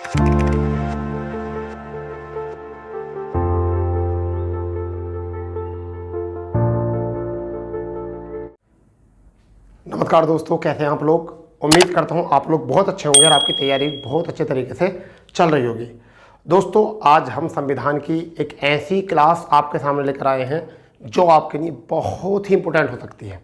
नमस्कार दोस्तों, कैसे हैं आप लोग। उम्मीद करता हूं आप लोग बहुत अच्छे होंगे और आपकी तैयारी बहुत अच्छे तरीके से चल रही होगी। दोस्तों, आज हम संविधान की एक ऐसी क्लास आपके सामने लेकर आए हैं जो आपके लिए बहुत ही इंपॉर्टेंट हो सकती है।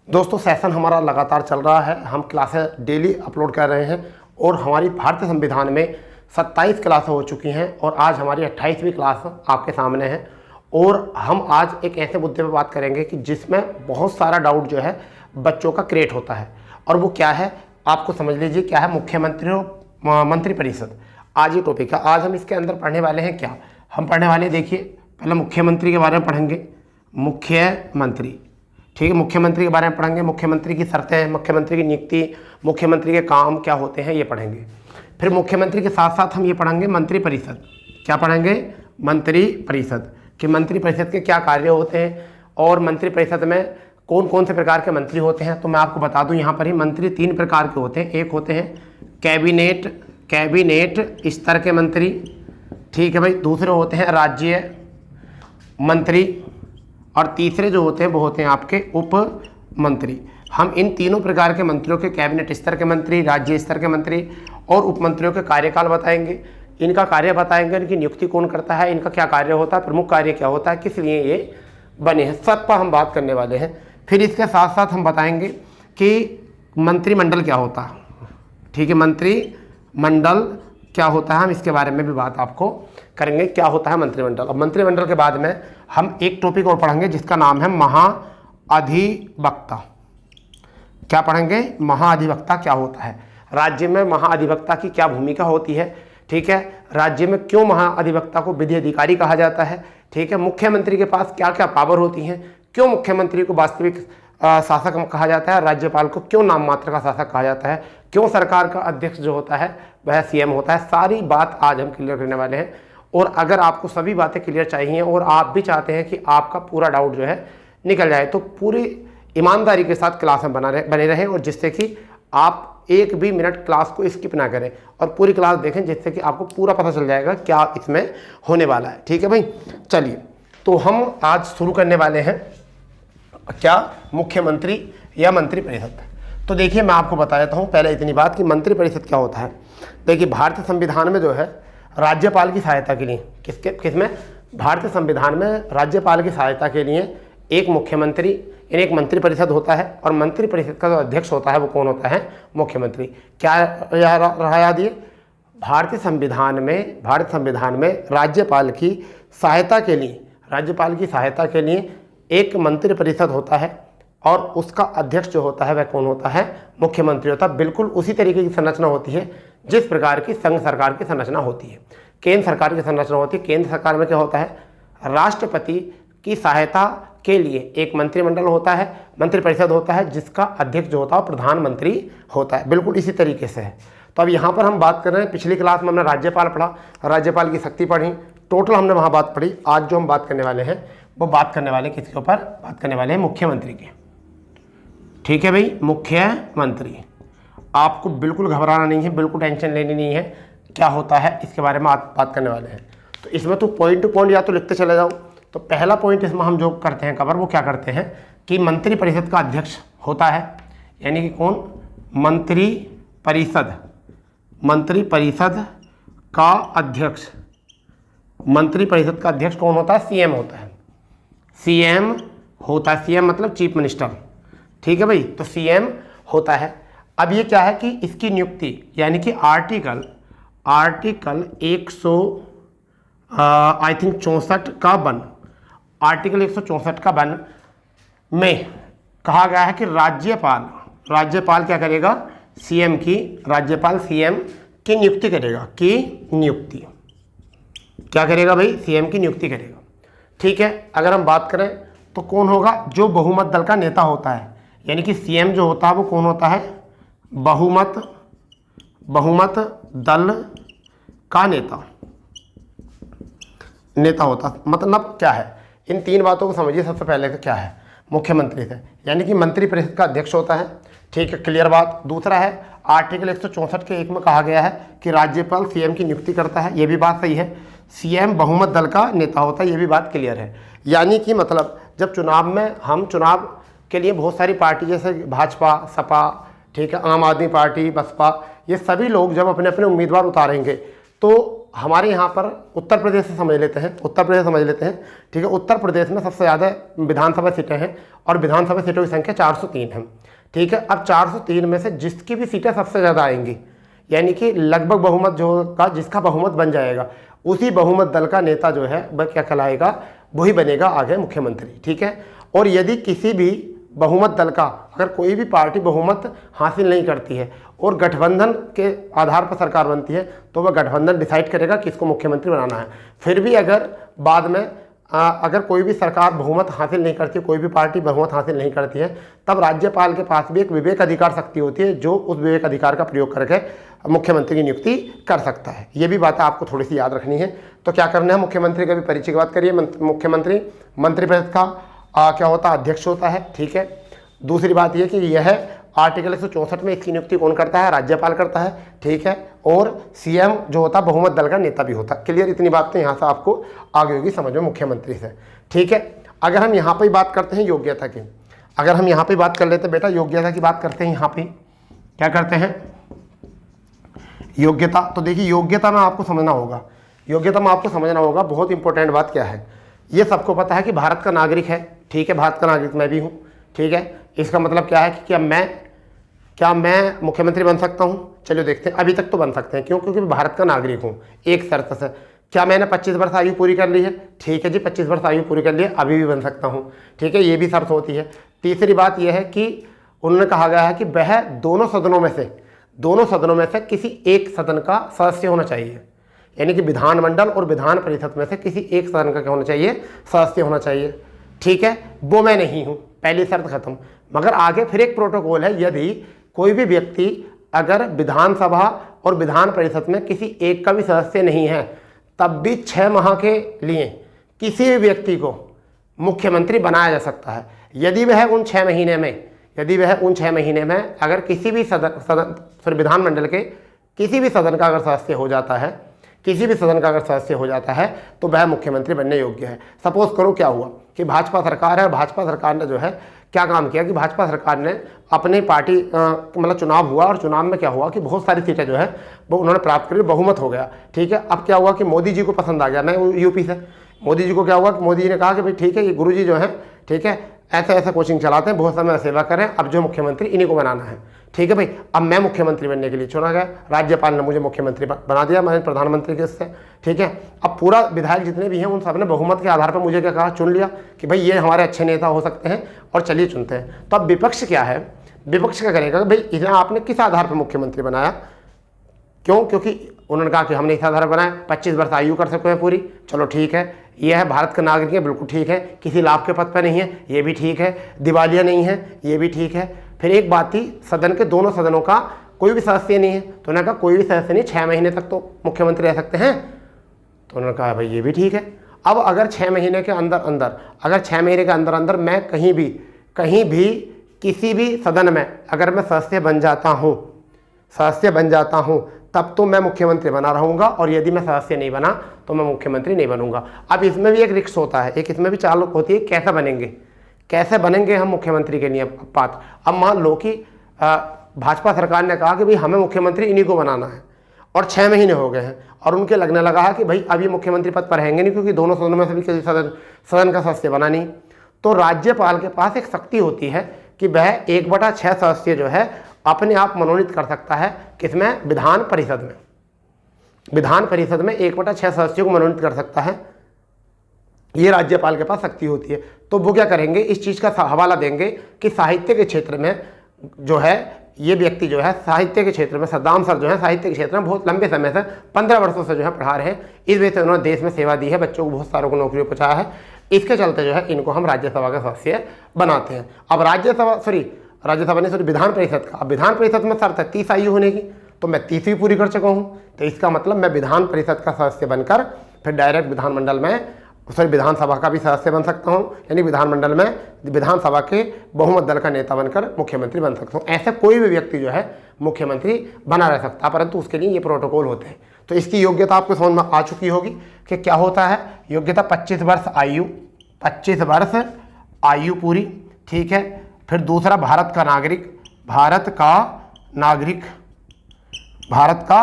दोस्तों, सेशन हमारा लगातार चल रहा है, हम क्लासें डेली अपलोड कर रहे हैं और हमारी भारतीय संविधान में 27 क्लासें हो चुकी हैं और आज हमारी 28वीं क्लास आपके सामने है। और हम आज एक ऐसे मुद्दे पर बात करेंगे कि जिसमें बहुत सारा डाउट जो है बच्चों का क्रिएट होता है, और वो क्या है आपको समझ लीजिए क्या है। मुख्यमंत्री और मंत्रिपरिषद आज ये टॉपिक है। आज हम इसके अंदर पढ़ने वाले हैं क्या, हम पढ़ने वाले हैं, देखिए पहले मुख्यमंत्री के बारे में पढ़ेंगे। मुख्यमंत्री, ठीक है, मुख्यमंत्री के बारे में पढ़ेंगे, मुख्यमंत्री की शर्तें, मुख्यमंत्री की नियुक्ति, मुख्यमंत्री के काम क्या होते हैं ये पढ़ेंगे। फिर मुख्यमंत्री के साथ साथ हम ये पढ़ेंगे मंत्रिपरिषद। क्या पढ़ेंगे? मंत्रिपरिषद कि मंत्रिपरिषद के क्या कार्य होते हैं और मंत्रिपरिषद में कौन कौन से प्रकार के मंत्री होते हैं। तो मैं आपको बता दूं यहाँ पर ही मंत्री 3 प्रकार के होते हैं। एक होते हैं कैबिनेट स्तर के मंत्री, ठीक है भाई। दूसरे होते हैं राज्य मंत्री और तीसरे जो होते हैं वो होते हैं आपके उप मंत्री। हम इन तीनों प्रकार के मंत्रियों के कैबिनेट स्तर के मंत्री, राज्य स्तर के मंत्री और उप मंत्रियों के कार्यकाल बताएंगे, इनका कार्य बताएंगे, इनकी नियुक्ति कौन करता है, इनका क्या कार्य होता है, प्रमुख कार्य क्या होता है, किस लिए ये बने हैं, सब पर हम बात करने वाले हैं। फिर इसके साथ साथ हम बताएंगे कि मंत्रिमंडल क्या होता है, ठीक है, मंत्रिमंडल क्या होता है, हम इसके बारे में भी बात आपको करेंगे क्या होता है मंत्रिमंडल। अब मंत्रिमंडल के बाद में हम एक टॉपिक और पढ़ेंगे जिसका नाम है महाअधिवक्ता। क्या पढ़ेंगे? महाअधिवक्ता क्या होता है, राज्य में महाअधिवक्ता की क्या भूमिका होती है, ठीक है, राज्य में क्यों महाअधिवक्ता को विधि अधिकारी कहा जाता है, ठीक है, मुख्यमंत्री के पास क्या क्या पावर होती हैं, क्यों मुख्यमंत्री को वास्तविक शासक कहा जाता है, राज्यपाल को क्यों नाम मात्र का शासक कहा जाता है, क्यों सरकार का अध्यक्ष जो होता है वह सीएम होता है, सारी बात आज हम क्लियर करने वाले हैं। और अगर आपको सभी बातें क्लियर चाहिए और आप भी चाहते हैं कि आपका पूरा डाउट जो है निकल जाए, तो पूरी ईमानदारी के साथ क्लास में बने रहें और जिससे कि आप एक भी मिनट क्लास को स्किप ना करें और पूरी क्लास देखें, जिससे कि आपको पूरा पता चल जाएगा क्या इसमें होने वाला है, ठीक है भाई। चलिए, तो हम आज शुरू करने वाले हैं क्या, मुख्यमंत्री या मंत्रिपरिषद। तो देखिए मैं आपको बता देता हूँ पहले इतनी बात कि मंत्रिपरिषद क्या होता है। देखिए भारतीय संविधान में जो है राज्यपाल की सहायता के लिए किसमें भारतीय संविधान में राज्यपाल की सहायता के लिए एक मुख्यमंत्री यानी एक मंत्रिपरिषद होता है और मंत्रिपरिषद का जो अध्यक्ष होता है वो कौन होता है? मुख्यमंत्री। क्या रहा याद ये, भारतीय संविधान में राज्यपाल की सहायता के लिए एक मंत्रिपरिषद होता है और उसका अध्यक्ष जो होता है वह कौन होता है? मुख्यमंत्री होता है। बिल्कुल उसी तरीके की संरचना होती है जिस प्रकार की संघ सरकार की संरचना होती है, केंद्र सरकार की संरचना होती है। केंद्र सरकार में क्या होता है? राष्ट्रपति की सहायता के लिए एक मंत्रिमंडल होता है, मंत्रिपरिषद होता है, जिसका अध्यक्ष जो होता है प्रधानमंत्री होता है। बिल्कुल इसी तरीके से है। तो अब यहाँ पर हम बात कर रहे हैं, पिछली क्लास में हमने राज्यपाल पढ़ा, राज्यपाल की शक्ति पढ़ी, टोटल हमने वहाँ बात पढ़ी। आज जो हम बात करने वाले हैं वो बात करने वाले किसके ऊपर? बात करने वाले हैं मुख्यमंत्री की, ठीक है भाई, मुख्यमंत्री। आपको बिल्कुल घबराना नहीं है, बिल्कुल टेंशन लेनी नहीं है, क्या होता है इसके बारे में आप बात करने वाले हैं। तो इसमें तो पॉइंट टू पॉइंट या तो लिखते चले जाओ। तो पहला पॉइंट इसमें हम जो करते हैं कवर, वो क्या करते हैं कि मंत्रिपरिषद का अध्यक्ष होता है, यानी कि कौन? मंत्रिपरिषद का अध्यक्ष। मंत्रिपरिषद का अध्यक्ष कौन होता है? सीएम होता है। सीएम मतलब चीफ मिनिस्टर, ठीक है भाई। तो सीएम होता है। अब ये क्या है कि इसकी नियुक्ति यानी कि आर्टिकल 164 का वन, आर्टिकल 164 का वन में कहा गया है कि राज्यपाल क्या करेगा? सीएम की नियुक्ति करेगा। क्या करेगा भाई? सीएम की नियुक्ति करेगा, ठीक है। अगर हम बात करें तो कौन होगा? जो बहुमत दल का नेता होता है, यानी कि सीएम जो होता है वो कौन होता है? बहुमत दल का नेता होता। मतलब क्या है? इन 3 बातों को समझिए। सबसे पहले तो क्या है? मुख्यमंत्री से, यानी कि मंत्रिपरिषद का अध्यक्ष होता है, ठीक है, क्लियर बात। दूसरा है आर्टिकल 164 के 1 में कहा गया है कि राज्यपाल सीएम की नियुक्ति करता है, ये भी बात सही है। सीएम बहुमत दल का नेता होता है, ये भी बात क्लियर है। यानी कि मतलब जब चुनाव में हम चुनाव के लिए बहुत सारी पार्टी जैसे भाजपा, सपा, ठीक है, आम आदमी पार्टी, बसपा, ये सभी लोग जब अपने अपने उम्मीदवार उतारेंगे तो हमारे यहाँ पर उत्तर प्रदेश से समझ लेते हैं, ठीक है। उत्तर प्रदेश में सबसे ज़्यादा विधानसभा सीटें हैं और विधानसभा सीटों की संख्या 403 है, ठीक है। अब 403 में से जिसकी भी सीटें सबसे ज़्यादा आएंगी, यानी कि लगभग बहुमत जो का जिसका बहुमत बन जाएगा, उसी बहुमत दल का नेता जो है वह क्या कहलाएगा, वही बनेगा आगे मुख्यमंत्री, ठीक है। और यदि किसी भी बहुमत दल का अगर कोई भी पार्टी बहुमत हासिल नहीं करती है और गठबंधन के आधार पर सरकार बनती है, तो वह गठबंधन डिसाइड करेगा किसको मुख्यमंत्री बनाना है। फिर भी अगर बाद में अगर कोई भी सरकार बहुमत हासिल नहीं करती, कोई भी पार्टी बहुमत हासिल नहीं करती है, तब राज्यपाल के पास भी एक विवेक अधिकार शक्ति होती है, जो उस विवेक अधिकार का प्रयोग करके मुख्यमंत्री की नियुक्ति कर सकता है। ये भी बात आपको थोड़ी सी याद रखनी है। तो क्या करना है, मुख्यमंत्री का भी परिचय की बात करिए। मुख्यमंत्री मंत्रिपरिषद का क्या होता है, अध्यक्ष होता है, ठीक है। दूसरी बात यह कि यह आर्टिकल 164 में इसकी नियुक्ति कौन करता है, राज्यपाल करता है, ठीक है। और सीएम जो होता है बहुमत दल का नेता भी होता है। क्लियर, इतनी बातें यहाँ से आपको आगे होगी समझ में मुख्यमंत्री से, ठीक है। अगर हम यहाँ पे बात करते हैं योग्यता की, अगर हम यहाँ पे बात कर लेते हैं बेटा, योग्यता की बात करते हैं, यहाँ पे क्या करते हैं, योग्यता। तो देखिए योग्यता में आपको समझना होगा, बहुत इंपॉर्टेंट बात क्या है। ये सबको पता है कि भारत का नागरिक है, ठीक है, भारत का नागरिक मैं भी हूँ, ठीक है। इसका मतलब क्या है कि क्या मैं मुख्यमंत्री बन सकता हूँ? चलिए देखते हैं। अभी तक तो बन सकते हैं, क्यों? क्योंकि मैं भारत का नागरिक हूँ, एक शर्त से। क्या मैंने 25 वर्ष आयु पूरी कर ली है? ठीक है जी, 25 वर्ष आयु पूरी कर ली है, अभी भी बन सकता हूँ, ठीक है, ये भी शर्त होती है। तीसरी बात यह है कि उन्होंने कहा गया है कि वह दोनों सदनों में से किसी एक सदन का सदस्य होना चाहिए, यानी कि विधानमंडल और विधान परिषद में से किसी एक सदन का क्या होना चाहिए, सदस्य होना चाहिए, ठीक है। वो मैं नहीं हूँ, पहली शर्त खत्म। मगर आगे फिर एक प्रोटोकॉल है, यदि कोई भी व्यक्ति अगर विधानसभा और विधान परिषद में किसी एक का भी सदस्य नहीं है, तब भी 6 माह के लिए किसी भी व्यक्ति को मुख्यमंत्री बनाया जा सकता है, यदि वह उन 6 महीने में अगर किसी भी विधानमंडल के किसी भी सदन का अगर सदस्य हो जाता है, तो वह मुख्यमंत्री बनने योग्य है। सपोज करो क्या हुआ कि भाजपा सरकार है, भाजपा सरकार ने जो है क्या काम किया कि भाजपा सरकार ने अपनी पार्टी मतलब चुनाव हुआ, और चुनाव में क्या हुआ कि बहुत सारी सीटें जो है वो उन्होंने प्राप्त करी, बहुमत हो गया, ठीक है। अब क्या हुआ कि मोदी जी को पसंद आ गया, मैं यूपी से, मोदी जी को क्या हुआ कि मोदी जी ने कहा कि भाई ठीक है, ये गुरु जी जो है, ठीक है, ऐसे कोचिंग चलाते हैं, बहुत समय सेवा कर रहे हैं, अब जो मुख्यमंत्री इन्हीं को बनाना है, ठीक है भाई। अब मैं मुख्यमंत्री बनने के लिए चुना गया, राज्यपाल ने मुझे मुख्यमंत्री बना दिया, मैंने प्रधानमंत्री के उससे, ठीक है। अब पूरा विधायक जितने भी हैं उन सब ने बहुमत के आधार पर मुझे क्या कहा, चुन लिया कि भाई ये हमारे अच्छे नेता हो सकते हैं, और चलिए चुनते हैं। तो अब विपक्ष क्या है, विपक्ष क्या करेगा, भाई इतना आपने किस आधार पर मुख्यमंत्री बनाया, क्यों? क्योंकि उन्होंने कहा कि हमने इस आधार पर बनाया, 25 वर्ष आयु कर सकते हैं पूरी, चलो ठीक है, यह है भारत का नागरिक है, बिल्कुल ठीक है, किसी लाभ के पद पर नहीं है, ये भी ठीक है, दिवालिया नहीं है, ये भी ठीक है। फिर एक बात थी, सदन के दोनों सदनों का कोई भी सदस्य नहीं है, तो उन्होंने कहा कोई भी सदस्य नहीं, 6 महीने तक तो मुख्यमंत्री रह सकते हैं, तो उन्होंने कहा भाई ये भी ठीक है। अब अगर 6 महीने के अंदर मैं कहीं भी किसी भी सदन में अगर मैं सदस्य बन जाता हूँ, तब तो मैं मुख्यमंत्री बना रहूँगा, और यदि मैं सदस्य नहीं बना तो मैं मुख्यमंत्री नहीं बनूंगा। अब इसमें भी एक रिक्स होता है, एक इसमें भी चाल होती है, कैसे बनेंगे हम मुख्यमंत्री के लिए पात्र। अब मान लो कि भाजपा सरकार ने कहा कि भाई हमें मुख्यमंत्री इन्हीं को बनाना है, और 6 महीने हो गए हैं, और उनके लगने लगा है कि भाई अब ये मुख्यमंत्री पद पर रहेंगे नहीं, क्योंकि दोनों सदनों में से भी किसी सदन का सदस्य बना नहीं। तो राज्यपाल के पास एक शक्ति होती है कि वह 1/6 सदस्य जो है अपने आप मनोनीत कर सकता है, किसमें, विधान परिषद में 1/6 सदस्यों को मनोनीत कर सकता है, ये राज्यपाल के पास शक्ति होती है। तो वो क्या करेंगे, इस चीज़ का हवाला देंगे कि साहित्य के क्षेत्र में जो है ये व्यक्ति जो है साहित्य के क्षेत्र में, सद्दाम सर जो है साहित्य के क्षेत्र में बहुत लंबे समय से 15 वर्षों से जो है पढ़ा रहे हैं, इस वजह से उन्होंने देश में सेवा दी है, बच्चों को बहुत सारों को नौकरी पहुँचाया है, इसके चलते जो है इनको हम राज्यसभा का सदस्य बनाते हैं। अब विधान परिषद का, अब विधान परिषद में शर्त है 30 आयु होने की, तो मैं 30वीं पूरी कर चुका हूँ, तो इसका मतलब मैं विधान परिषद का सदस्य बनकर फिर डायरेक्ट विधानमंडल में सॉरी विधानसभा का भी सदस्य बन सकता हूँ, यानी विधानमंडल में विधानसभा के बहुमत दल का नेता बनकर मुख्यमंत्री बन सकता हूँ। ऐसा कोई भी व्यक्ति जो है मुख्यमंत्री बना रह सकता है, परंतु उसके लिए ये प्रोटोकॉल होते हैं। तो इसकी योग्यता आपको समझ में आ चुकी होगी कि क्या होता है। योग्यता 25 वर्ष आयु, 25 वर्ष आयु पूरी, ठीक है। फिर दूसरा भारत का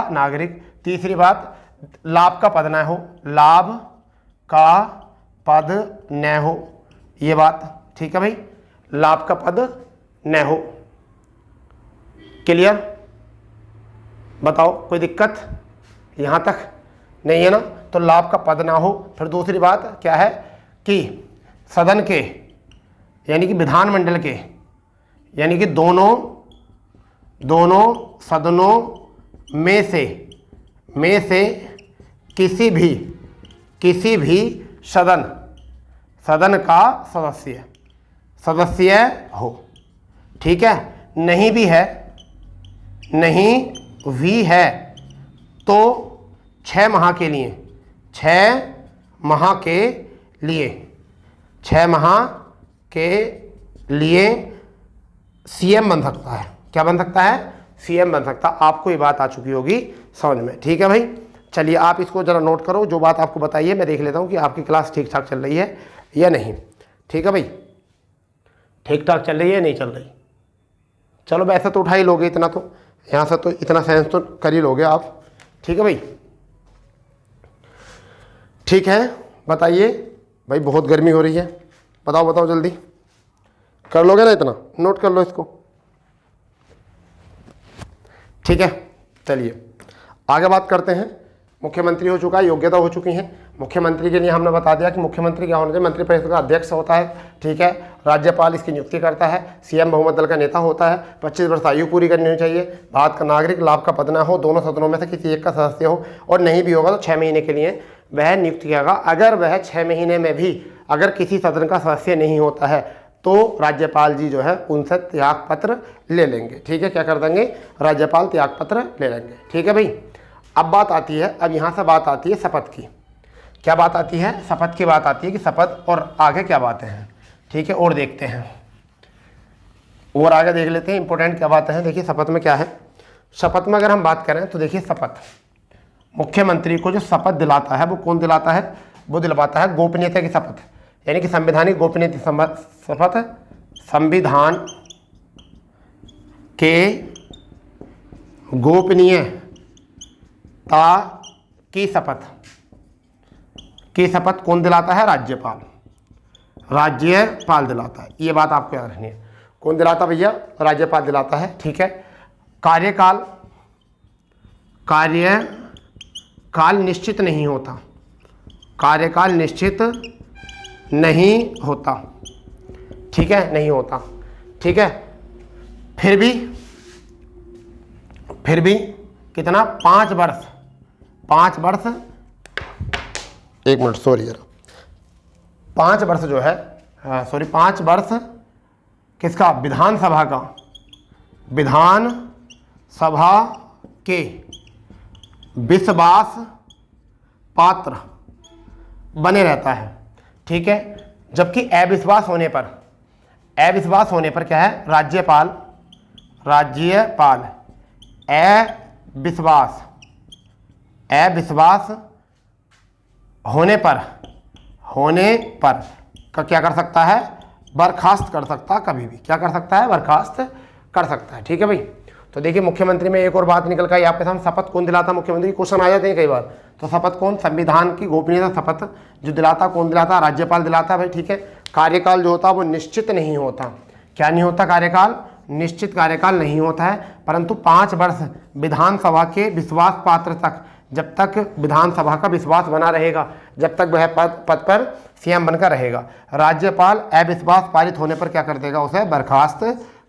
नागरिक। तीसरी बात लाभ का पद न हो, लाभ का पद न हो, ये बात ठीक है भाई, लाभ का पद न हो। क्लियर? बताओ कोई दिक्कत यहाँ तक नहीं है ना? तो लाभ का पद ना हो। फिर दूसरी बात क्या है कि सदन के यानी कि विधानमंडल के यानी कि दोनों सदनों में से किसी भी सदन का सदस्य हो, ठीक है। नहीं भी है तो 6 माह के लिए सीएम बन सकता है। क्या बन सकता है? सीएम बन सकता। आपको ये बात आ चुकी होगी समझ में, ठीक है भाई। चलिए आप इसको ज़रा नोट करो, जो बात आपको बताइए मैं देख लेता हूँ कि आपकी क्लास ठीक ठाक चल रही है या नहीं। ठीक है भाई, ठीक ठाक चल रही है नहीं चल रही? चलो वैसे तो उठा ही लोगे इतना, तो यहाँ से तो इतना साइंस तो कर ही लोगे आप, ठीक है भाई। ठीक है, बताइए भाई, बहुत गर्मी हो रही है, बताओ जल्दी, कर लोगे ना? इतना नोट कर लो इसको, ठीक है। चलिए आगे बात करते हैं। मुख्यमंत्री हो चुका है, योग्यता हो चुकी है। मुख्यमंत्री के लिए हमने बता दिया कि मुख्यमंत्री क्या होना चाहिए, मंत्रिपरिषद का अध्यक्ष होता है, ठीक है। राज्यपाल इसकी नियुक्ति करता है, सीएम बहुमत दल का नेता होता है, 25 वर्ष आयु पूरी करनी चाहिए, भारत का नागरिक, लाभ का पद न हो, दोनों सदनों में से किसी एक का सदस्य हो, और नहीं भी होगा तो 6 महीने के लिए वह नियुक्त किया जाएगा। अगर वह 6 महीने में भी अगर किसी सदन का सदस्य नहीं होता है तो राज्यपाल जी जो है उनसे त्यागपत्र ले लेंगे, ठीक है। क्या कर देंगे? राज्यपाल त्यागपत्र ले लेंगे, ठीक है भाई। अब बात आती है, अब यहाँ से बात आती है शपथ की। क्या बात आती है? शपथ की बात आती है कि शपथ और आगे क्या बातें हैं, ठीक है। और देखते हैं, और आगे देख लेते हैं इंपॉर्टेंट क्या बातें हैं। देखिए शपथ में क्या है। शपथ में अगर हम बात करें तो देखिए शपथ, मुख्यमंत्री को जो शपथ दिलाता है वो कौन दिलाता है? वो दिलवाता है गोपनीयता की शपथ, यानी कि संवैधानिक गोपनीयता शपथ, संविधान के गोपनीयता की शपथ कौन दिलाता है? राज्यपाल दिलाता है। ये बात आपको याद रखनी है। कौन दिलाता भैया? राज्यपाल दिलाता है, ठीक है। कार्यकाल निश्चित नहीं होता, कार्यकाल निश्चित नहीं होता, ठीक है, नहीं होता, ठीक है। फिर भी कितना? 5 वर्ष, एक मिनट सॉरी यार, 5 वर्ष जो है, सॉरी 5 वर्ष किसका? विधानसभा का, विधानसभा के विश्वास पात्र बने रहता है, ठीक है। जबकि अविश्वास होने पर क्या है? राज्यपाल अविश्वास होने पर क्या कर सकता है? बर्खास्त कर सकता है, कभी भी क्या कर सकता है? बर्खास्त कर सकता है, ठीक है भाई। तो देखिए मुख्यमंत्री में एक और बात निकल कर आपके सामने, शपथ कौन दिलाता? मुख्यमंत्री। क्वेश्चन आ जाते हैं कई बार, तो शपथ कौन? संविधान की गोपनीयता शपथ जो दिलाता, कौन दिलाता? राज्यपाल दिलाता है भाई, ठीक है। कार्यकाल जो होता है वो निश्चित नहीं होता। क्या नहीं होता? कार्यकाल निश्चित कार्यकाल नहीं होता है, परंतु 5 वर्ष विधानसभा के विश्वास पात्र तक, जब तक विधानसभा का विश्वास बना रहेगा, जब तक वह पद पर सीएम बनकर रहेगा, राज्यपाल अविश्वास पारित होने पर क्या कर देगा? उसे बर्खास्त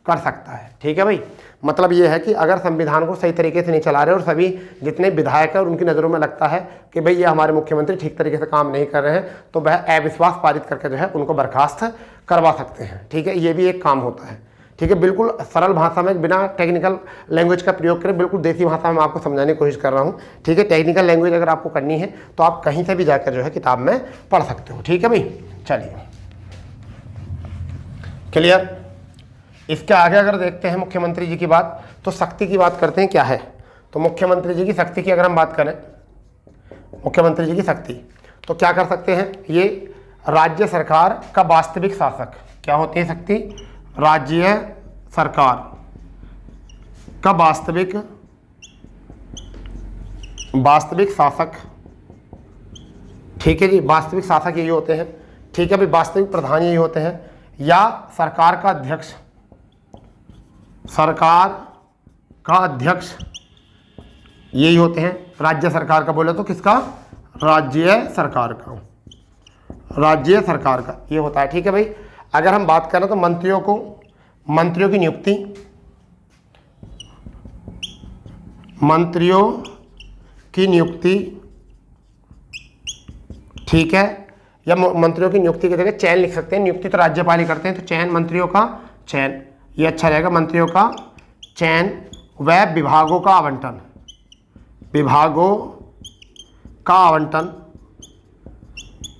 कर सकता है, ठीक है भाई। मतलब ये है कि अगर संविधान को सही तरीके से नहीं चला रहे और सभी जितने विधायक हैं और उनकी नज़रों में लगता है कि भाई ये हमारे मुख्यमंत्री ठीक तरीके से काम नहीं कर रहे हैं, तो वह अविश्वास पारित करके जो है उनको बर्खास्त करवा सकते हैं, ठीक है। ये भी एक काम होता है, ठीक है, बिल्कुल सरल भाषा में, बिना टेक्निकल लैंग्वेज का प्रयोग करें, बिल्कुल देसी भाषा में आपको समझाने की कोशिश कर रहा हूँ। ठीक है, टेक्निकल लैंग्वेज अगर आपको करनी है तो आप कहीं से भी जाकर जो है किताब में पढ़ सकते हो। ठीक है भाई, चलिए क्लियर। इसके आगे अगर देखते हैं मुख्यमंत्री जी की बात, तो शक्ति की बात करते हैं क्या है। तो मुख्यमंत्री जी की शक्ति की अगर हम बात करें, मुख्यमंत्री जी की शक्ति, तो क्या कर सकते हैं, ये राज्य सरकार का वास्तविक शासक। क्या होती है शक्ति, राज्य सरकार का वास्तविक शासक। ठीक है जी, वास्तविक शासक यही होते हैं। ठीक है भाई, वास्तविक प्रधान यही होते हैं, या सरकार का अध्यक्ष, सरकार का अध्यक्ष यही होते हैं। राज्य सरकार का बोले तो किसका, राज्य सरकार का, राज्य सरकार का ये होता है। ठीक है भाई, अगर हम बात करें तो मंत्रियों की नियुक्ति, मंत्रियों की नियुक्ति, ठीक है, या मंत्रियों की नियुक्ति की जगह चयन लिख सकते हैं। नियुक्ति तो राज्यपाल ही करते हैं, तो चयन, मंत्रियों का चयन, ये अच्छा रहेगा। मंत्रियों का चयन व विभागों का आवंटन, विभागों का आवंटन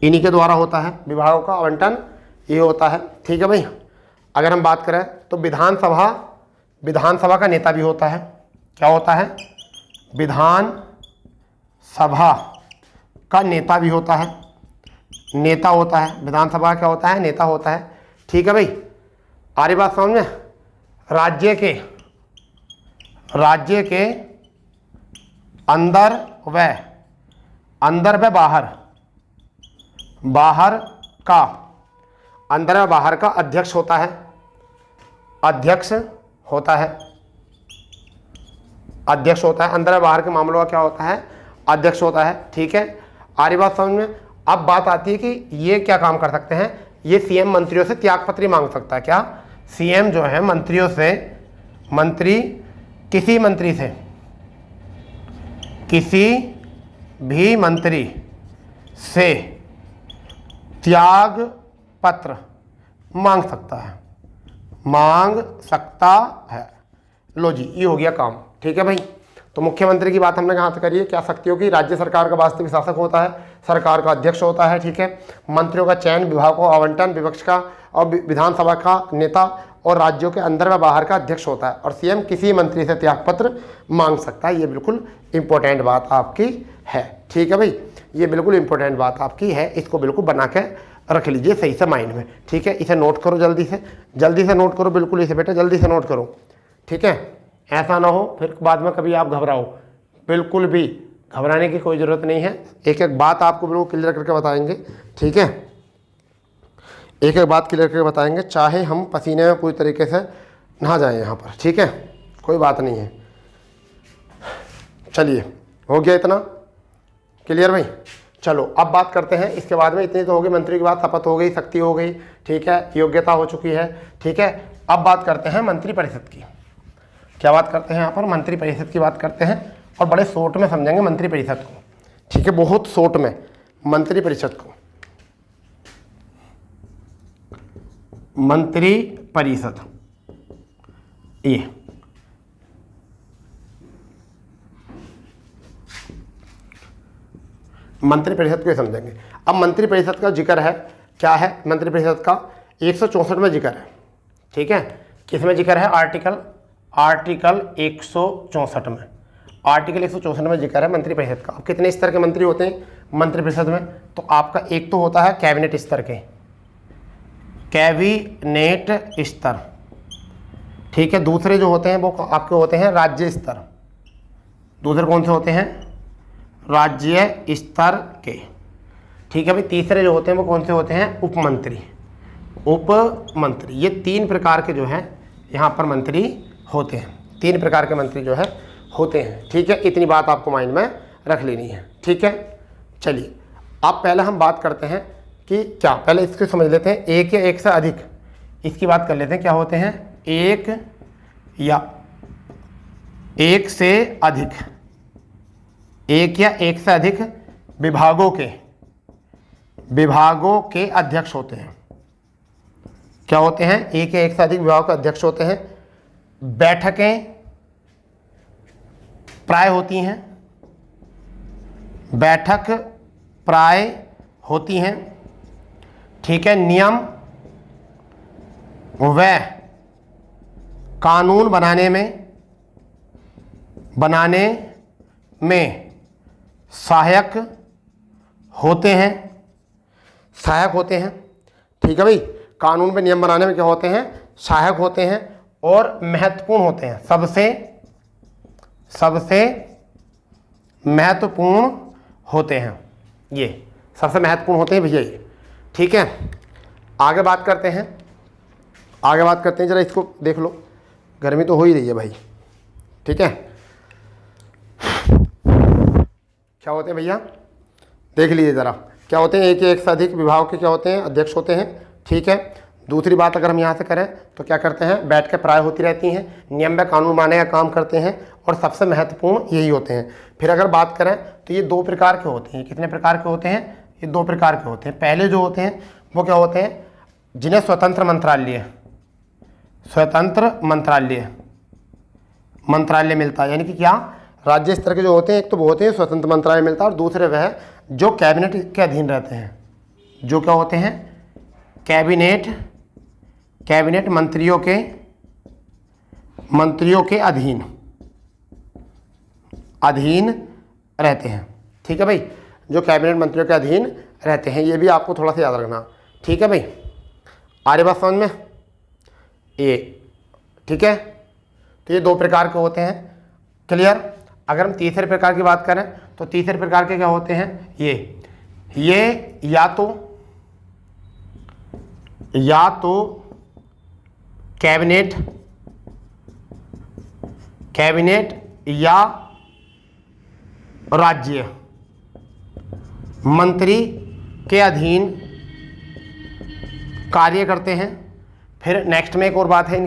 इन्हीं के द्वारा होता है। विभागों का आवंटन ये होता है। ठीक है भाई, अगर हम बात करें तो विधानसभा का नेता भी होता है। क्या होता है, विधानसभा का नेता भी होता है, नेता होता है। विधानसभा क्या होता है, नेता होता है। ठीक है भाई, आ रही बात समझ में। राज्य के अंदर व बाहर का अध्यक्ष होता है, अध्यक्ष होता है। अंदर व बाहर के मामलों का क्या होता है, अध्यक्ष होता है। ठीक है, आ रही बात समझ में। अब बात आती है कि ये क्या काम कर सकते हैं, ये सीएम मंत्रियों से त्यागपत्र मांग सकता है। क्या, सीएम जो है मंत्रियों से, किसी भी मंत्री से त्याग पत्र मांग सकता है। लो जी, ये हो गया काम। ठीक है भाई, तो मुख्यमंत्री की बात हमने कहाँ से करी है, क्या शक्तियों की। राज्य सरकार का वास्तविक शासक होता है, सरकार का अध्यक्ष होता है। ठीक है, मंत्रियों का चयन, विभागों का आवंटन, विपक्ष का और विधानसभा का नेता और राज्यों के अंदर व बाहर का अध्यक्ष होता है। और सीएम किसी मंत्री से त्यागपत्र मांग सकता है। ये बिल्कुल इंपॉर्टेंट बात आपकी है। ठीक है भाई, ये बिल्कुल इंपॉर्टेंट बात आपकी है, इसको बिल्कुल बना के रख लीजिए सही से माइंड में। ठीक है, इसे नोट करो, जल्दी से नोट करो, बिल्कुल इसे बेटा जल्दी से नोट करो। ठीक है, ऐसा ना हो फिर बाद में कभी आप घबराओ, बिल्कुल भी घबराने की कोई ज़रूरत नहीं है। एक एक बात आपको बिल्कुल क्लियर करके बताएंगे। ठीक है, एक एक बात क्लियर करके बताएंगे, चाहे हम पसीने में पूरी तरीके से नहा जाएं यहाँ पर। ठीक है, कोई बात नहीं है। चलिए, हो गया इतना क्लियर भाई। चलो अब बात करते हैं, इसके बाद में इतनी तो होगी, मंत्री की बात, शपथ हो गई, शक्ति हो गई। ठीक है, योग्यता हो चुकी है। ठीक है, अब बात करते हैं मंत्रिपरिषद की। क्या बात करते हैं यहाँ पर, मंत्रिपरिषद की बात करते हैं, और बड़े शॉर्ट में समझेंगे मंत्रिपरिषद को। ठीक है, बहुत शॉर्ट में मंत्रिपरिषद को। मंत्रिपरिषद ये मंत्रिपरिषद को समझेंगे। अब मंत्रिपरिषद का जिक्र है, क्या है मंत्रिपरिषद का, 164 में जिक्र है। ठीक है, किसमें जिक्र है, आर्टिकल 164 में, आर्टिकल 164 में जिक्र है मंत्रिपरिषद का। अब कितने स्तर के मंत्री होते हैं मंत्रिपरिषद में, तो आपका एक तो होता है कैबिनेट स्तर के, कैबिनेट स्तर। ठीक है, दूसरे जो होते हैं वो आपके होते हैं राज्य स्तर। दूसरे कौन से होते हैं, राज्य स्तर के। ठीक है भाई, तीसरे जो होते हैं वो कौन से होते हैं, उपमंत्री। ये 3 प्रकार के जो हैं यहाँ पर मंत्री होते हैं। 3 प्रकार के मंत्री जो है होते हैं। ठीक है, इतनी बात आपको माइंड में रख लेनी है। ठीक है, चलिए अब पहले हम बात करते हैं कि क्या, पहले इसको समझ लेते हैं, एक या एक से अधिक, इसकी बात कर लेते हैं। क्या होते हैं, एक या एक से अधिक, एक या एक से अधिक विभागों के अध्यक्ष होते हैं। क्या होते हैं? एक या एक से अधिक विभाग के अध्यक्ष होते हैं। बैठकें प्राय होती हैं, बैठक प्राय होती हैं, ठीक है। नियम व कानून बनाने में सहायक होते हैं, ठीक है भाई। कानून में नियम बनाने में क्या होते हैं? सहायक होते हैं और महत्वपूर्ण होते हैं, सबसे महत्वपूर्ण होते हैं। ये सबसे महत्वपूर्ण होते हैं भैया ये, ठीक है। आगे बात करते हैं, जरा इसको देख लो, गर्मी तो हो ही रही है भाई, ठीक है। क्या होते हैं भैया? देख लीजिए ज़रा, क्या होते हैं? एक या एक से अधिक विभाग के क्या होते हैं? अध्यक्ष होते हैं, ठीक है। दूसरी बात अगर हम यहाँ से करें तो क्या करते हैं? बैठ के प्राय होती रहती हैं, नियम व कानून बनाने का काम करते हैं और सबसे महत्वपूर्ण यही होते हैं। फिर अगर बात करें तो ये 2 प्रकार के होते हैं। कितने प्रकार के होते हैं? ये 2 प्रकार के होते हैं। पहले जो होते हैं वो क्या होते हैं? जिन्हें स्वतंत्र मंत्रालय मिलता है, यानी कि क्या? राज्य स्तर के जो होते हैं, एक तो वो होते हैं स्वतंत्र मंत्रालय मिलता है और दूसरे वह जो कैबिनेट के अधीन रहते हैं, जो क्या होते हैं? कैबिनेट मंत्रियों के अधीन रहते हैं, ठीक है भाई। जो कैबिनेट मंत्रियों के अधीन रहते हैं, ये भी आपको थोड़ा सा याद रखना, ठीक है भाई। आर्य बात समझ में? ये ठीक है। तो ये 2 प्रकार के होते हैं, क्लियर। अगर हम तीसरे प्रकार की बात करें तो तीसरे प्रकार के क्या होते हैं? ये या तो कैबिनेट या राज्य मंत्री के अधीन कार्य करते हैं। फिर नेक्स्ट में एक और बात है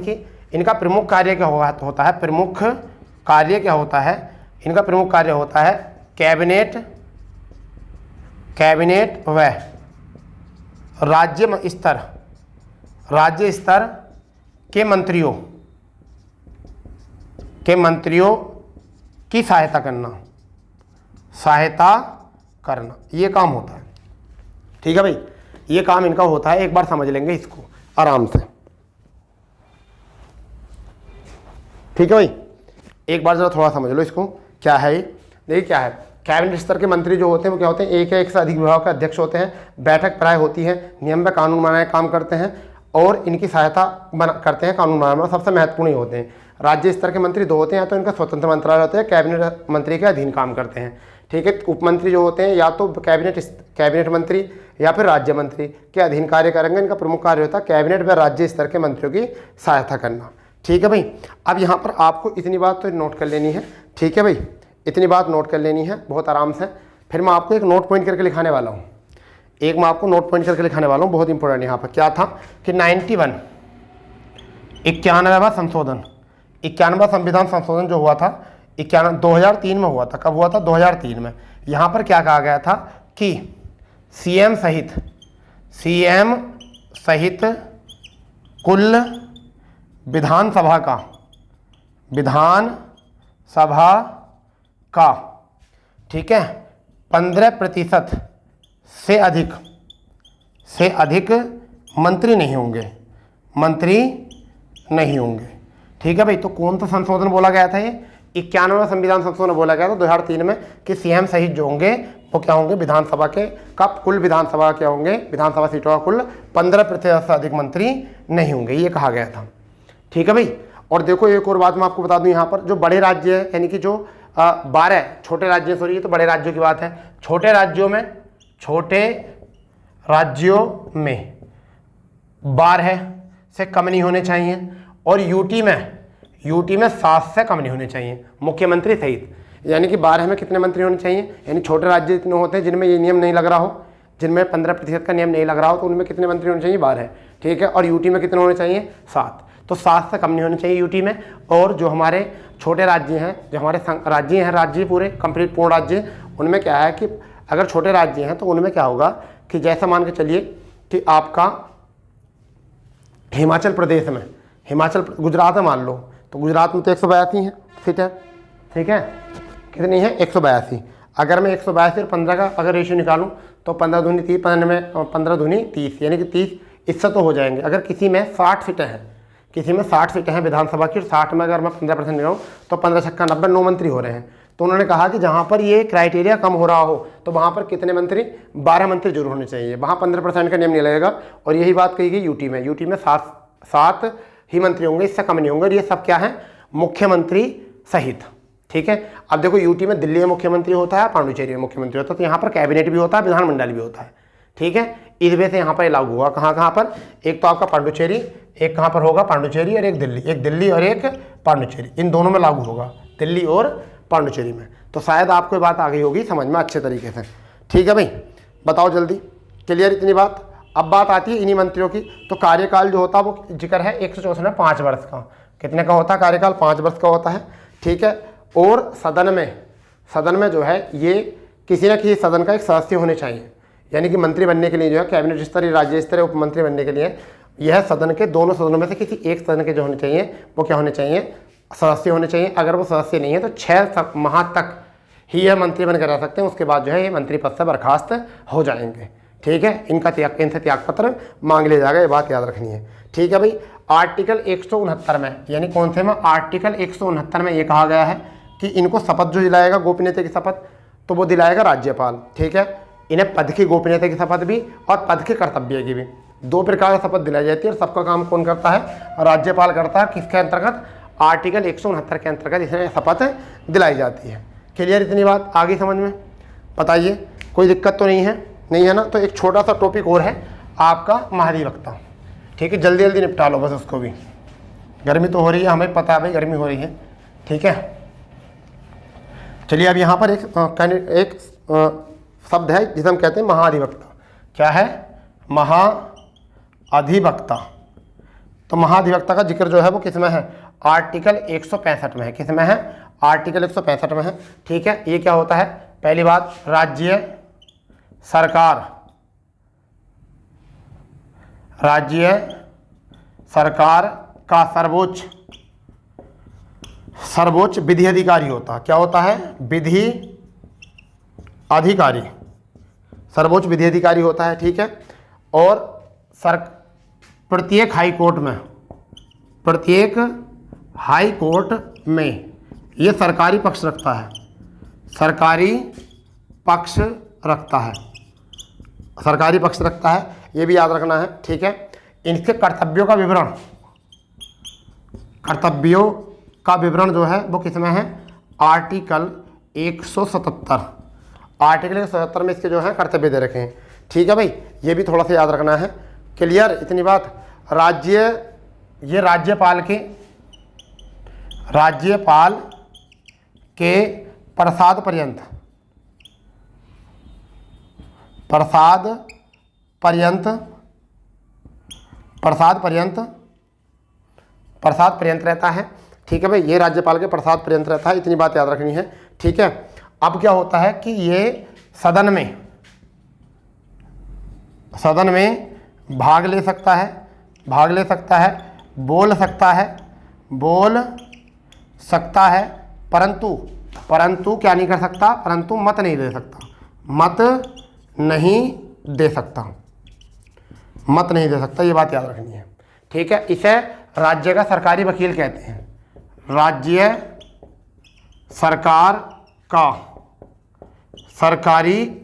इनका प्रमुख कार्य क्या होता है? प्रमुख कार्य क्या होता है? इनका प्रमुख कार्य होता है कैबिनेट व राज्य स्तर के मंत्रियों की सहायता करना, ये काम होता है, ठीक है भाई। ये काम इनका होता है, एक बार समझ लेंगे इसको आराम से, ठीक है भाई। एक बार जरा थोड़ा समझ लो इसको, क्या है ये? देखिए क्या है, कैबिनेट स्तर के मंत्री जो होते हैं वो क्या होते हैं? एक या एक से अधिक विभाग के अध्यक्ष होते हैं। बैठक प्राय होती है, नियम व कानून बनाने का काम करते हैं और इनकी सहायता करते हैं कानून बनाने में, सबसे महत्वपूर्ण ही होते हैं। राज्य स्तर के मंत्री 2 होते हैं, या तो इनका स्वतंत्र मंत्रालय होता है, कैबिनेट मंत्री के अधीन काम करते हैं, ठीक है। उप मंत्री जो होते हैं या तो कैबिनेट मंत्री या फिर राज्य मंत्री के अधीन कार्य करेंगे। इनका प्रमुख कार्य होता है कैबिनेट व राज्य स्तर के मंत्रियों की सहायता करना, ठीक है भाई। अब यहाँ पर आपको इतनी बात तो नोट कर लेनी है, ठीक है भाई। इतनी बात नोट कर लेनी है बहुत आराम से। फिर मैं आपको एक नोट पॉइंट करके लिखाने वाला हूँ, बहुत इंपॉर्टेंट। यहाँ पर क्या था कि 91वां संशोधन, 91वां संविधान संशोधन जो हुआ था 2003 में हुआ था। कब हुआ था? 2003 में। यहाँ पर क्या कहा गया था कि सीएम सहित कुल विधानसभा का ठीक है 15% से अधिक मंत्री नहीं होंगे, ठीक है भाई। तो कौन सा संशोधन बोला गया था? ये 91वां संविधान संशोधन बोला गया था 2003 में कि सीएम सहित जो होंगे वो क्या होंगे? विधानसभा के कुल विधानसभा क्या होंगे? विधानसभा सीटों का कुल 15% से अधिक मंत्री नहीं होंगे, ये कहा गया था, ठीक है भाई। और देखो एक और बात मैं आपको बता दूं, यहाँ पर जो बड़े राज्य हैं, यानी कि जो 12 छोटे राज्य, सॉरी ये तो बड़े राज्यों की बात है, छोटे राज्यों में 12 से कम नहीं होने चाहिए और यूटी में 7 से कम नहीं होने चाहिए, मुख्यमंत्री सहित। यानी कि 12 में कितने मंत्री होने चाहिए? यानी छोटे राज्य इतने होते हैं जिनमें ये नियम नहीं लग रहा हो, जिनमें 15% का नियम नहीं लग रहा हो, तो उनमें कितने मंत्री होने चाहिए? 12, ठीक है। और यूटी में कितने होने चाहिए? 7। तो 7 से कम नहीं होने चाहिए यूटी में। और जो हमारे छोटे राज्य हैं, जो हमारे राज्य हैं, राज्य पूरे कंप्लीट पूर्ण राज्य, उनमें क्या है कि अगर छोटे राज्य हैं तो उनमें क्या होगा कि जैसा मान के चलिए कि आपका हिमाचल प्रदेश में, गुजरात में मान लो, तो गुजरात में तो 182 है सीटें, ठीक है, कितनी है 182। अगर मैं 182 और 15 का अगर रेशियो निकालूं तो 15 दूनी 30, 15 दूनी 30, यानी कि 30 इससे तो हो जाएंगे। अगर किसी में 60 सीटें हैं, किसी में 60 सीटें हैं विधानसभा की, 60 में अगर मैं 15% लगाऊँ तो 15 छक्का 90, 9 मंत्री हो रहे हैं। तो उन्होंने कहा कि जहाँ पर ये क्राइटेरिया कम हो रहा हो तो वहाँ पर कितने मंत्री, 12 मंत्री जरूर होने चाहिए, वहाँ 15% का नियम नहीं लगेगा। और यही बात कही गई यूटी में, यूटी में 7 ही मंत्री होंगे, इससे कम नहीं होंगे। और ये सब क्या है, मुख्यमंत्री सहित, ठीक है। अब देखो यूटी में दिल्ली में मुख्यमंत्री होता है, पांडुचेरी में मुख्यमंत्री होता है, तो यहाँ पर कैबिनेट भी होता है, विधानमंडल भी होता है, ठीक है। इस वजह से यहाँ पर लागू हुआ, कहाँ पर, एक तो आपका पांडुचेरी, एक कहाँ पर होगा पांडुचेरी और एक दिल्ली और एक पांडुचेरी, इन दोनों में लागू होगा, दिल्ली और पांडुचेरी में। तो शायद आपको ये बात आ गई होगी समझ में अच्छे तरीके से, ठीक है भाई। बताओ जल्दी, क्लियर इतनी बात। अब बात आती है इन्हीं मंत्रियों की। तो कार्यकाल जो होता है वो जिक्र है 164 में 5 वर्ष का, कितने का होता है कार्यकाल, 5 वर्ष का होता है, ठीक है। और सदन में जो है ये किसी न किसी सदन का एक सदस्य होने चाहिए, यानी कि मंत्री बनने के लिए जो है कैबिनेट स्तरीय, राज्य स्तरीय, उप मंत्री बनने के लिए यह सदन के दोनों सदनों में से किसी एक सदन के जो होने चाहिए वो क्या होने चाहिए, सदस्य होने चाहिए। अगर वो सदस्य नहीं है तो 6 माह तक ही यह मंत्री बनकर रह सकते हैं, उसके बाद जो है ये मंत्री पद से बर्खास्त हो जाएंगे, ठीक है। इनसे त्यागपत्र मांग लिया जाएगा, ये बात याद रखनी है, ठीक है भाई। आर्टिकल 169 में, यानी कौन से में, आर्टिकल 169 में ये कहा गया है कि इनको शपथ जो दिलाएगा गोपनीयता की शपथ, तो वो दिलाएगा राज्यपाल, ठीक है। इन्हें पद की गोपनीयता की शपथ भी और पद के कर्तव्य की भी 2 प्रकार की शपथ दिलाई जाती है। और सबका काम कौन करता है, राज्यपाल करता है। किसके अंतर्गत, आर्टिकल 169 के अंतर्गत इसमें शपथ दिलाई जाती है। क्लियर इतनी बात, आगे समझ में, बताइए कोई दिक्कत तो नहीं है ना। तो एक छोटा सा टॉपिक और है आपका महाधिवक्ता, ठीक है, जल्दी जल्दी निपटा लो बस उसको भी। गर्मी तो हो रही है, हमें पता है भाई गर्मी हो रही है, ठीक है। चलिए अब यहाँ पर एक शब्द है जिसे हम कहते हैं महाधिवक्ता। क्या है, महाधिवक्ता। तो महाधिवक्ता का जिक्र जो है वो किस में है, आर्टिकल 165 में है। किस में है, आर्टिकल 165 में है, ठीक है। ये क्या होता है, पहली बात, राज्य सरकार का सर्वोच्च विधि अधिकारी होता है। क्या होता है, विधि अधिकारी, सर्वोच्च विधि अधिकारी होता है, ठीक है। और प्रत्येक हाई कोर्ट में ये सरकारी पक्ष रखता है, सरकारी पक्ष रखता है, ये भी याद रखना है, ठीक है। इनके कर्तव्यों का विवरण जो है वो किसमें है, आर्टिकल 177, आर्टिकल 177 में इसके जो है कर्तव्य दे रखे हैं, ठीक है भाई। ये भी थोड़ा सा याद रखना है, क्लियर इतनी बात। राज्यपाल के प्रसाद पर्यंत रहता है, ठीक है भाई। ये राज्यपाल के प्रसाद पर्यंत रहता है, इतनी बात याद रखनी है, ठीक है। अब क्या होता है कि ये सदन में भाग ले सकता है, बोल सकता है, परंतु क्या नहीं कर सकता, परंतु मत नहीं दे सकता, ये बात याद रखनी है, ठीक है। इसे राज्य का सरकारी वकील कहते हैं, राज्य सरकार का सरकारी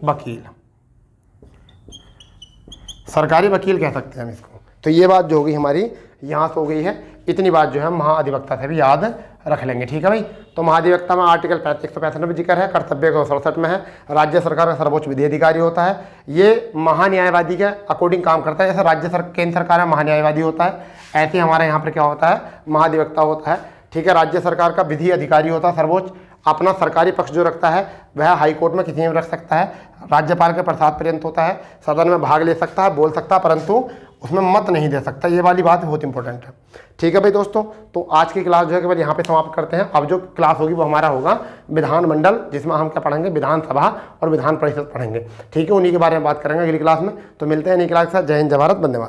वकील कह सकते हैं हम इसको। तो ये बात जो होगी हमारी यहाँ से हो गई है, इतनी बात जो है महाधिवक्ता से भी याद रख लेंगे, ठीक है भाई। तो महाधिवक्ता में आर्टिकल 165 में जिक्र है, कर्तव्य का 67 में है, राज्य सरकार का सर्वोच्च विधि अधिकारी होता है, ये महान्यायवादी के अकॉर्डिंग काम करता है। जैसे केंद्र सरकार में महान्यायवादी होता है, ऐसे हमारे यहाँ पर क्या होता है, महाधिवक्ता होता है, ठीक है। राज्य सरकार का विधि अधिकारी होता है सर्वोच्च, अपना सरकारी पक्ष जो रखता है वह हाई कोर्ट में किसी में रख सकता है, राज्यपाल के प्रसाद पर्यंत होता है, सदन में भाग ले सकता है, बोल सकता है, परंतु उसमें मत नहीं दे सकता। ये वाली बात बहुत इंपॉर्टेंट है, ठीक है भाई दोस्तों। तो आज की क्लास जो है केवल यहाँ पे समाप्त करते हैं। अब जो क्लास होगी वो हमारा होगा विधानमंडल, जिसमें हम क्या पढ़ेंगे, विधानसभा और विधान परिषद पढ़ेंगे, ठीक है। उन्हीं के बारे में बात करेंगे अगली क्लास में। तो मिलते हैं नई क्लास के साथ। जय हिंद, जय भारत, वंदे मातरम।